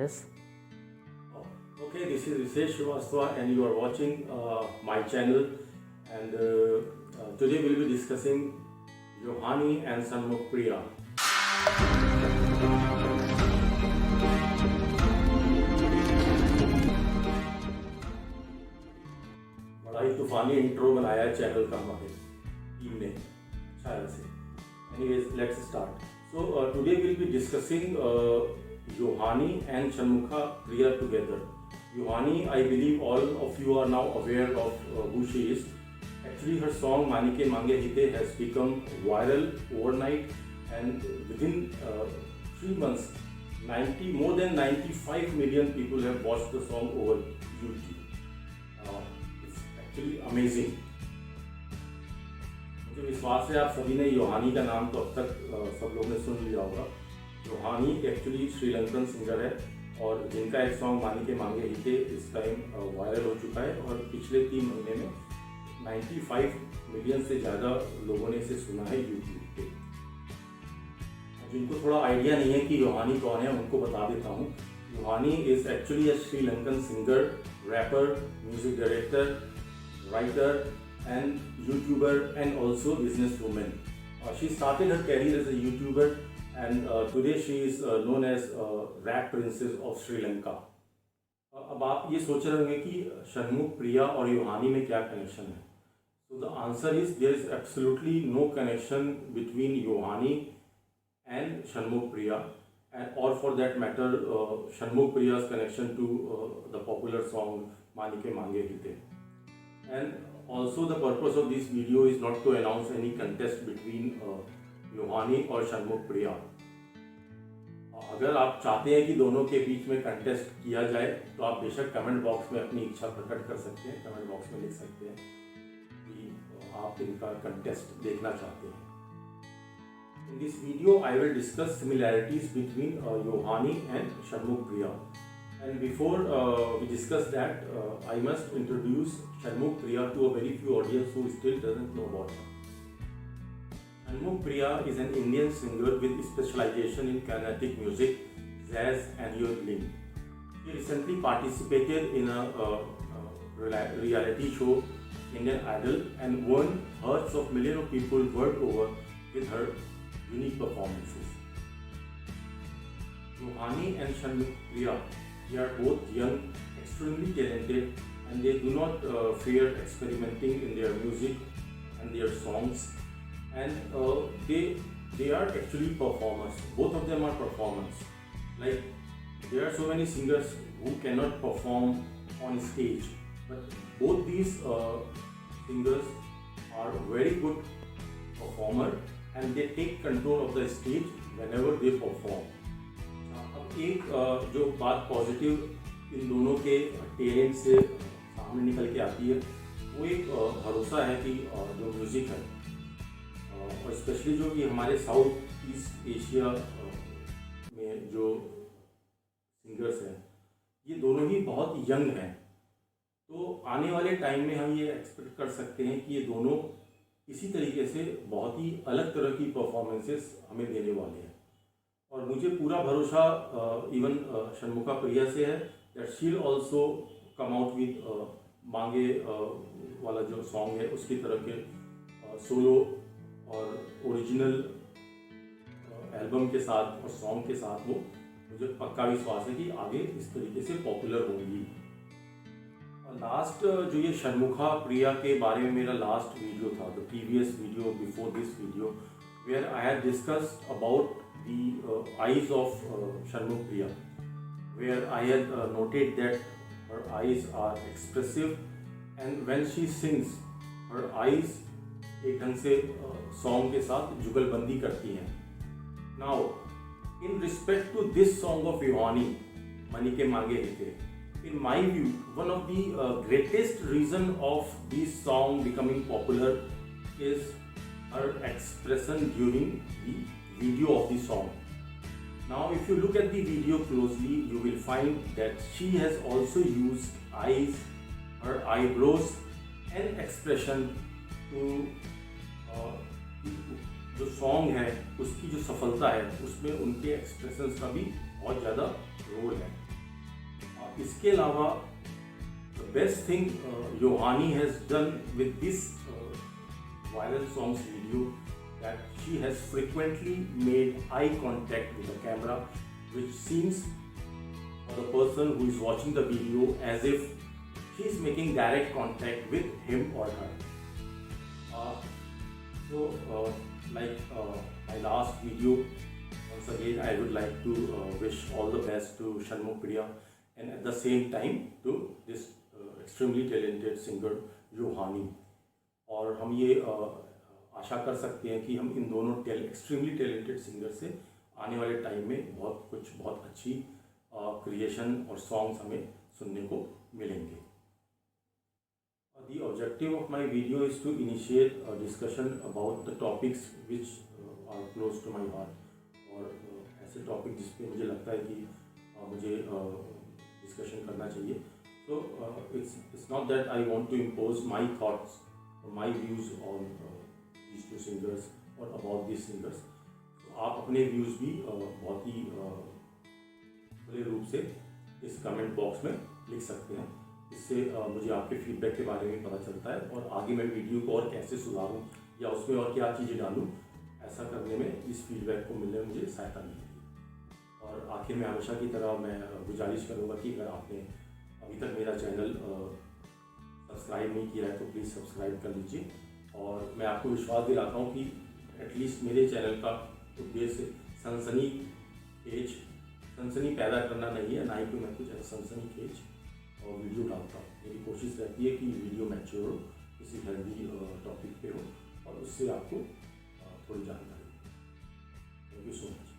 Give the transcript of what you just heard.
Yes. Okay, this is Risesh Srivastava and you are watching my channel, and today we'll be discussing Yohani and Shanmukh Priya. बड़ा ही तूफानी intro बनाया है channel का हमारे team ने शायद से. Anyways, let's start. So today we'll be discussing Yohani and Shanmukha Priya together. Yohani, I believe all of you are now aware of who she is. Actually, her song Manike Mange Hite has become viral overnight, and within 3 months, more than 95 million people have watched the song over YouTube. It's actually amazing. मुझे विश्वास है आप सभी ने योहानी का नाम तो अब तक सब लोगों ने सुन लिया होगा. योहानी एक्चुअली श्रीलंकन सिंगर है और जिनका एक सॉन्ग मानिके मांगे हिते इस टाइम वायरल हो चुका है और पिछले 3 महीने में 95 मिलियन से ज़्यादा लोगों ने इसे सुना है यूट्यूब पे. जिनको थोड़ा आइडिया नहीं है कि योहानी कौन है उनको बता देता हूँ. Yohani is actually a Sri Lankan singer, rapper, music director, writer and YouTuber and also businesswoman. She started her career as a YouTuber and today she is known as rap princess of Sri Lanka. अब आप ये सोच रहे होंगे कि शनमुख प्रिया और योहानी में क्या कनेक्शन है. So the answer is there is absolutely no connection between Yohani and Shanmukh Priya, and or for that matter Shanmukh Priya's connection to the popular song Manike Mange Hite. And also the purpose of this video is not to announce any contest between Yohani और Shanmukh Priya. अगर आप चाहते हैं कि दोनों के बीच में contest किया जाए तो आप बेशक कमेंट बॉक्स में अपनी इच्छा प्रकट कर सकते हैं. कमेंट बॉक्स में लिख सकते हैं कि आप इनका कंटेस्ट देखना चाहते हैं. In this video I will discuss similarities between Yohani and Shanmukh Priya. And before we discuss that, I must introduce Shanmukh Priya to a very few audience who still doesn't know about her. Shanmukh Priya is an Indian singer with specialization in Carnatic music, jazz and yodeling. She recently participated in a reality show, Indian Idol, and won hearts of millions of people world over with her unique performances. Yohani and Shanmukh Priya, they are both young, extremely talented, and they do not fear experimenting in their music and their songs. And they are actually performers. Both of them are performers. Like there are so many singers who cannot perform on stage, but both these singers are very good performer, and they take control of the stage whenever they perform. एक जो बात positive in दोनों के talent से सामने निकल के आती है वो एक भरोसा है कि जो म्यूज़िक है और स्पेशली जो कि हमारे साउथ ईस्ट एशिया में जो सिंगर्स हैं ये दोनों ही बहुत यंग हैं. तो आने वाले टाइम में हम ये एक्सपेक्ट कर सकते हैं कि ये दोनों इसी तरीके से बहुत ही अलग तरह की परफॉर्मेंसेस हमें देने वाले हैं. और मुझे पूरा भरोसा इवन शनमुखा प्रिया से है that she will also come out with मांगे वाला जो सॉन्ग है उसकी तरह के सोलो और ओरिजिनल एल्बम के साथ और सॉन्ग के साथ वो मुझे पक्का विश्वास है कि आगे इस तरीके से पॉपुलर होंगी. लास्ट जो ये शनमुखा प्रिया के बारे में मेरा लास्ट वीडियो था, the previous video before this video, where I have discussed about the eyes of Shanmukh Priya, where I had noted that her eyes are expressive, and when she sings, her eyes एक ढंग से song के साथ जुगलबंदी करती हैं. Now, in respect to this song of Yohani, Manike Mange Hite, in my view, one of the greatest reason of this song becoming popular is her expression during the video of the song. Now if you look at the video closely, you will find that she has also used eyes, her eyebrows and expression to जो song है उसकी जो सफलता है उसमें उनके expressions का भी बहुत ज़्यादा रोल है. इसके अलावा the best thing Yohani has done with this viral songs video, that she has frequently made eye contact with the camera, which seems for the person who is watching the video as if she is making direct contact with him or her. Like my last video, once again I would like to wish all the best to Shanmugh Priya, and at the same time to this extremely talented singer Yohani. और हम ये आशा कर सकते हैं कि हम इन दोनों extremely talented singer से आने वाले टाइम में बहुत अच्छी क्रिएशन और सॉन्ग्स हमें सुनने को मिलेंगे. The objective of my video is to initiate a discussion about the topics which are close to my heart, और ऐसे टॉपिक जिस पे मुझे लगता है कि मुझे डिस्कशन करना चाहिए. So it's not that I want to impose my thoughts or my views on these two singers or about these singers. तो आप अपने व्यूज़ भी बहुत ही खुले रूप से इस कमेंट बॉक्स में लिख सकते हैं. इससे मुझे आपके फीडबैक के बारे में पता चलता है और आगे मैं वीडियो को और कैसे सुधारूं या उसमें और क्या चीज़ें डालूं, ऐसा करने में इस फीडबैक को मिलने में मुझे सहायता मिलेगी. और आखिर में हमेशा की तरह मैं गुजारिश करूंगा कि अगर आपने अभी तक मेरा चैनल सब्सक्राइब नहीं किया है तो प्लीज़ सब्सक्राइब कर लीजिए. और मैं आपको विश्वास दिलाता हूँ कि एटलीस्ट मेरे चैनल का उद्देश्य सनसनी पैदा करना नहीं है, ना ही कोई मैं कुछ ऐसा सनसनीखेज और वीडियो डालता हूँ. मेरी कोशिश रहती है कि वीडियो मैच्योर हो, किसी हेल्दी टॉपिक पे हो और उससे आपको थोड़ी जानकारी. Thank you so much.